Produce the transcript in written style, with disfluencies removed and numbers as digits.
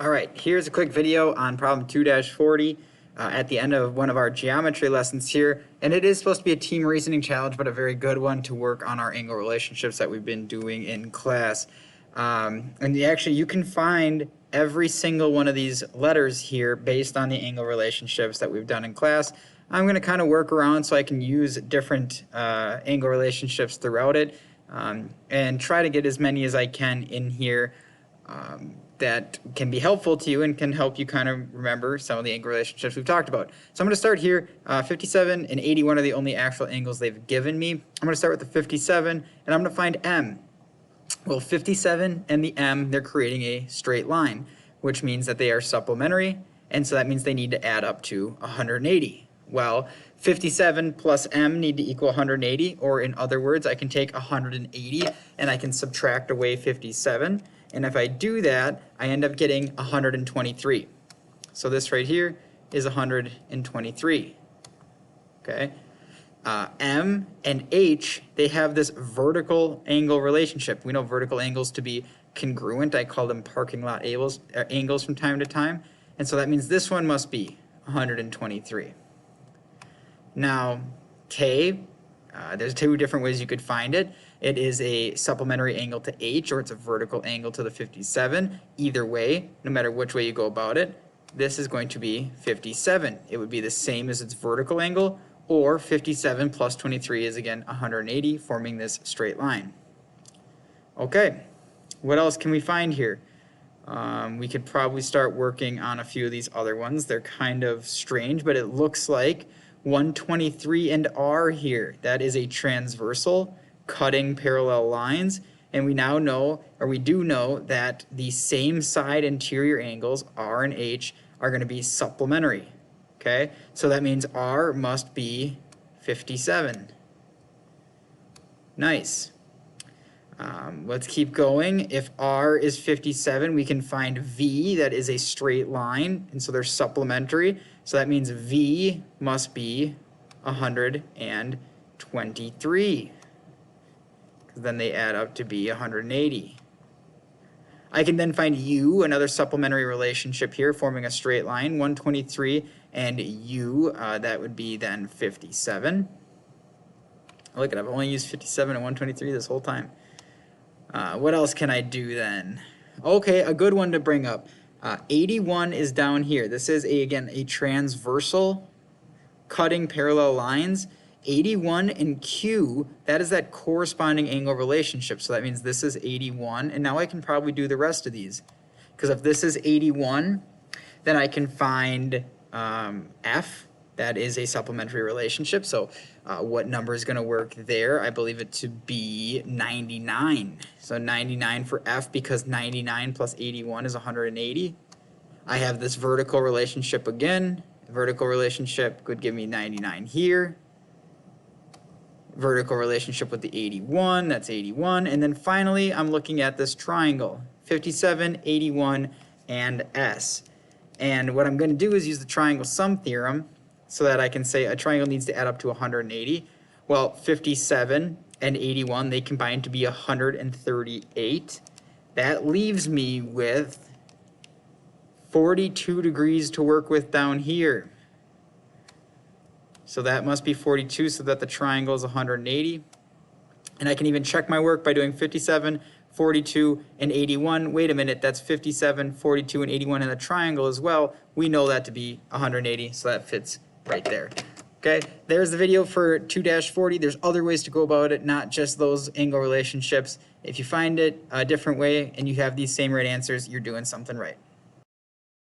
All right, here's a quick video on problem 2-40 at the end of one of our geometry lessons here. And it is supposed to be a team reasoning challenge, but a very good one to work on our angle relationships that we've been doing in class. And you can find every single one of these letters here based on the angle relationships that we've done in class. I'm going to kind of work around so I can use different angle relationships throughout it and try to get as many as I can in here that can be helpful to you and can help you kind of remember some of the angle relationships we've talked about. So I'm going to start here. 57 and 81 are the only actual angles they've given me. I'm going to start with the 57 and I'm going to find M. Well, 57 and the M, they're creating a straight line, which means that they are supplementary, and so that means they need to add up to 180. Well, 57 plus M need to equal 180, or in other words, I can take 180 and I can subtract away 57. And if I do that, I end up getting 123. So this right here is 123. Okay. M and H, they have this vertical angle relationship. We know vertical angles to be congruent. I call them parking lot angles from time to time. And so that means this one must be 123. Now, K, there's two different ways you could find it. It is a supplementary angle to H, or it's a vertical angle to the 57. Either way, no matter which way you go about it, this is going to be 57. It would be the same as its vertical angle, or 57 plus 23 is again 180, forming this straight line. Okay, what else can we find here? We could probably start working on a few of these other ones. They're kind of strange, but it looks like 123 and R here. That is a transversal cutting parallel lines, and we now know, or we do know, that the same side interior angles, R and H, are going to be supplementary. Okay, so that means R must be 57. Nice. Let's keep going. If R is 57, we can find V, that is a straight line, and so they're supplementary. So that means V must be 123. Then they add up to be 180. I can then find U, another supplementary relationship here, forming a straight line, 123 and U, that would be then 57. Look at it, I've only used 57 and 123 this whole time. What else can I do then? Okay, a good one to bring up. 81 is down here. This is, again, a transversal cutting parallel lines. 81 and Q, that is that corresponding angle relationship. So that means this is 81, and now I can probably do the rest of these. Because if this is 81, then I can find F, that is a supplementary relationship. So what number is going to work there? I believe it to be 99. So 99 for F, because 99 plus 81 is 180. I have this vertical relationship again. Vertical relationship could give me 99 here. Vertical relationship with the 81, that's 81. And then finally, I'm looking at this triangle, 57, 81, and S. And what I'm going to do is use the Triangle Sum Theorem so that I can say a triangle needs to add up to 180. Well, 57 and 81, they combine to be 138. That leaves me with 42 degrees to work with down here. So that must be 42, so that the triangle is 180. And I can even check my work by doing 57, 42, and 81. Wait a minute, that's 57, 42, and 81 in the triangle as well. We know that to be 180, so that fits right there. Okay, there's the video for 2-40. There's other ways to go about it, not just those angle relationships. If you find it a different way and you have these same right answers, you're doing something right.